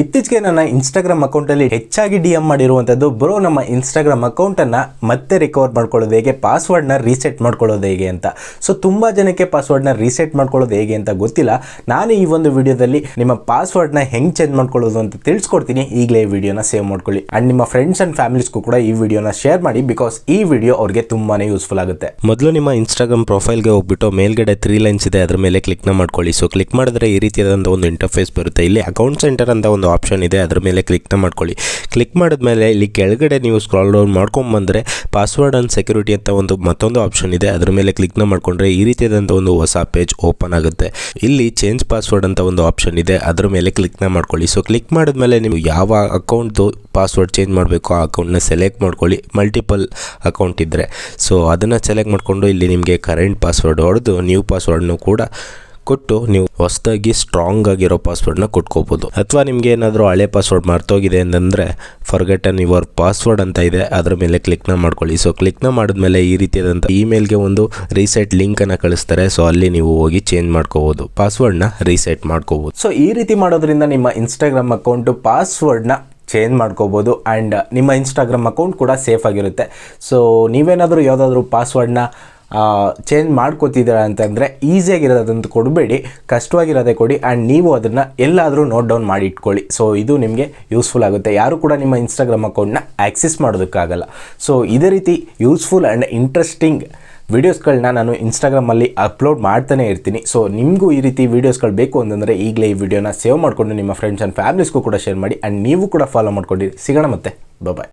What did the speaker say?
ಇತ್ತೀಚೆಗೆ ನನ್ನ ಇನ್ಸ್ಟಾಗ್ರಾಮ್ ಅಕೌಂಟಲ್ಲಿ ಹೆಚ್ಚಾಗಿ ಡಿ ಎಮ್ ಮಾಡಿರುವಂಥದ್ದು, ಬ್ರೋ ನಮ್ಮ ಇನ್ಸ್ಟಾಗ್ರಾಮ್ ಅಕೌಂಟನ್ನು ಮತ್ತೆ ರಿಕವರ್ ಮಾಡ್ಕೊಳ್ಳೋದು ಹೇಗೆ, ಪಾಸ್ವರ್ಡ್ನ ರೀಸೆಟ್ ಮಾಡ್ಕೊಳ್ಳೋದು ಹೇಗೆ ಅಂತ. ಸೊ ತುಂಬ ಜನಕ್ಕೆ ಪಾಸ್ವರ್ಡ್ನ ರೀಸೆಟ್ ಮಾಡ್ಕೊಳ್ಳೋದು ಹೇಗೆ ಅಂತ ಗೊತ್ತಿಲ್ಲ. ನಾನು ಈ ಒಂದು ವಿಡಿಯೋದಲ್ಲಿ ನಿಮ್ಮ ಪಾಸ್ವರ್ಡ್ನ ಹೆಂಗೆ ಚೇಂಜ್ ಮಾಡ್ಕೊಳ್ಳೋದು ಅಂತ ತಿಳಿಸ್ಕೊಡ್ತೀನಿ. ಈಗಲೇ ಈ ವಿಡಿಯೋನ ಸೇವ್ ಮಾಡ್ಕೊಳ್ಳಿ ಆ್ಯಂಡ್ ನಿಮ್ಮ ಫ್ರೆಂಡ್ಸ್ ಆ್ಯಂಡ್ ಫ್ಯಾಮಿಲೀಸ್ಗೂ ಕೂಡ ಈ ವಿಡಿಯೋನ ಶೇರ್ ಮಾಡಿ, ಬಿಕಾಸ್ ಈ ವಿಡಿಯೋ ಅವ್ರಿಗೆ ತುಂಬಾ ಯೂಸ್ಫುಲ್ ಆಗುತ್ತೆ. ಮೊದಲು ನಿಮ್ಮ ಇನ್ಸ್ಟಾಗ್ರಾಮ್ ಪ್ರೊಫೈಲ್ಗೆ ಹೋಗ್ಬಿಟ್ಟು ಮೇಲ್ಗಡೆ 3 ಲೈನ್ಸ್ ಇದೆ, ಅದರ ಮೇಲೆ ಕ್ಲಿಕ್ನ ಮಾಡ್ಕೊಳ್ಳಿ. ಸೊ ಕ್ಲಿಕ್ ಮಾಡಿದ್ರೆ ಈ ರೀತಿಯಾದಂಥ ಒಂದು ಇಂಟರ್ಫೇಸ್ ಬರುತ್ತೆ. ಇಲ್ಲಿ ಅಕೌಂಟ್ ಸೆಂಟರ್ ಅಂತ ಒಂದು ಆಪ್ಷನ್ ಇದೆ, ಅದರ ಮೇಲೆ ಕ್ಲಿಕ್ನ ಮಾಡ್ಕೊಳ್ಳಿ. ಕ್ಲಿಕ್ ಮಾಡಿದ್ಮೇಲೆ ಇಲ್ಲಿ ಕೆಳಗಡೆ ನೀವು ಸ್ಕ್ರಾಲ್ ಡೌನ್ ಮಾಡ್ಕೊಂಬಂದರೆ ಪಾಸ್ವರ್ಡ್ ಆ್ಯಂಡ್ ಸೆಕ್ಯೂರಿಟಿ ಅಂತ ಮತ್ತೊಂದು ಆಪ್ಷನ್ ಇದೆ, ಅದರ ಮೇಲೆ ಕ್ಲಿಕ್ನ ಮಾಡ್ಕೊಂಡ್ರೆ ಈ ರೀತಿಯಾದಂಥ ಒಂದು ಹೊಸ ಪೇಜ್ ಓಪನ್ ಆಗುತ್ತೆ. ಇಲ್ಲಿ ಚೇಂಜ್ ಪಾಸ್ವರ್ಡ್ ಅಂತ ಒಂದು ಆಪ್ಷನ್ ಇದೆ, ಅದರ ಮೇಲೆ ಕ್ಲಿಕ್ನ ಮಾಡ್ಕೊಳ್ಳಿ. ಸೊ ಕ್ಲಿಕ್ ಮಾಡಿದ್ಮೇಲೆ ನೀವು ಯಾವ ಅಕೌಂಟ್ದು ಪಾಸ್ವರ್ಡ್ ಚೇಂಜ್ ಮಾಡಬೇಕು ಆ ಅಕೌಂಟ್ನ ಸೆಲೆಕ್ಟ್ ಮಾಡ್ಕೊಳ್ಳಿ. ಮಲ್ಟಿಪಲ್ ಅಕೌಂಟ್ ಇದ್ದರೆ ಸೊ ಅದನ್ನು ಸೆಲೆಕ್ಟ್ ಮಾಡಿಕೊಂಡು ಇಲ್ಲಿ ನಿಮಗೆ ಕರೆಂಟ್ ಪಾಸ್ವರ್ಡ್ ಹೊಡೆದು ನ್ಯೂ ಪಾಸ್ವರ್ಡ್ನು ಕೂಡ ಕೊಟ್ಟು ನೀವು ಹೊಸದಾಗಿ ಸ್ಟ್ರಾಂಗ್ ಆಗಿರೋ ಪಾಸ್ವರ್ಡ್ನ ಕೊಟ್ಕೋಬೋದು. ಅಥವಾ ನಿಮಗೆ ಏನಾದರೂ ಹಳೆ ಪಾಸ್ವರ್ಡ್ ಮರ್ತೋಗಿದೆ ಅಂತಂದರೆ ಫರ್ಗೆಟನ್ ಯುವರ್ ಪಾಸ್ವರ್ಡ್ ಅಂತ ಇದೆ, ಅದರ ಮೇಲೆ ಕ್ಲಿಕ್ನ ಮಾಡ್ಕೊಳ್ಳಿ. ಸೊ ಕ್ಲಿಕ್ನ ಮಾಡಿದ್ಮೇಲೆ ಈ ರೀತಿಯಾದಂಥ ಇಮೇಲ್ಗೆ ಒಂದು ರೀಸೆಟ್ ಲಿಂಕನ್ನು ಕಳಿಸ್ತಾರೆ. ಸೊ ಅಲ್ಲಿ ನೀವು ಹೋಗಿ ಚೇಂಜ್ ಮಾಡ್ಕೋಬೋದು, ಪಾಸ್ವರ್ಡ್ನ ರೀಸೆಟ್ ಮಾಡ್ಕೋಬೋದು. ಸೊ ಈ ರೀತಿ ಮಾಡೋದ್ರಿಂದ ನಿಮ್ಮ ಇನ್ಸ್ಟಾಗ್ರಾಮ್ ಅಕೌಂಟು ಪಾಸ್ವರ್ಡ್ನ ಚೇಂಜ್ ಮಾಡ್ಕೋಬೋದು ಆ್ಯಂಡ್ ನಿಮ್ಮ ಇನ್ಸ್ಟಾಗ್ರಾಮ್ ಅಕೌಂಟ್ ಕೂಡ ಸೇಫ್ ಆಗಿರುತ್ತೆ. ಸೊ ನೀವೇನಾದರೂ ಯಾವುದಾದ್ರೂ ಪಾಸ್ವರ್ಡ್ನ ಚೇಂಜ್ ಮಾಡ್ಕೋತಿದ್ದೀರಾ ಅಂತಂದರೆ ಈಸಿಯಾಗಿರೋದಂತ ಕೊಡಬೇಡಿ, ಕಷ್ಟವಾಗಿರೋದೇ ಕೊಡಿ ಆ್ಯಂಡ್ ನೀವು ಅದನ್ನು ಎಲ್ಲಾದರೂ ನೋಟ್ ಡೌನ್ ಮಾಡಿ ಇಟ್ಕೊಳ್ಳಿ. ಸೊ ಇದು ನಿಮಗೆ ಯೂಸ್ಫುಲ್ ಆಗುತ್ತೆ. ಯಾರು ಕೂಡ ನಿಮ್ಮ ಇನ್ಸ್ಟಾಗ್ರಾಮ್ ಅಕೌಂಟ್ನ ಆ್ಯಕ್ಸೆಸ್ ಮಾಡೋದಕ್ಕಾಗಲ್ಲ. ಸೊ ಇದೇ ರೀತಿ ಯೂಸ್ಫುಲ್ ಆ್ಯಂಡ್ ಇಂಟ್ರೆಸ್ಟಿಂಗ್ ವೀಡಿಯೋಸ್ಗಳನ್ನ ನಾನು ಇನ್ಸ್ಟಾಗ್ರಾಮಲ್ಲಿ ಅಪ್ಲೋಡ್ ಮಾಡ್ತಾನೆ ಇರ್ತೀನಿ. ಸೊ ನಿಮಗೂ ಈ ರೀತಿ ವೀಡಿಯೋಸ್ಗಳು ಬೇಕು ಅಂತಂದರೆ ಈಗಲೇ ಈ ವಿಡಿಯೋನ ಸೇವ್ ಮಾಡಿಕೊಂಡು ನಿಮ್ಮ ಫ್ರೆಂಡ್ಸ್ ಆ್ಯಂಡ್ ಫ್ಯಾಮಿಲೀಸ್ಗೂ ಕೂಡ ಶೇರ್ ಮಾಡಿ ಆ್ಯಂಡ್ ನೀವು ಕೂಡ ಫಾಲೋ ಮಾಡ್ಕೊಂಡಿರಿ. ಸಿಗೋಣ ಮತ್ತೆ, ಬಾಯ್.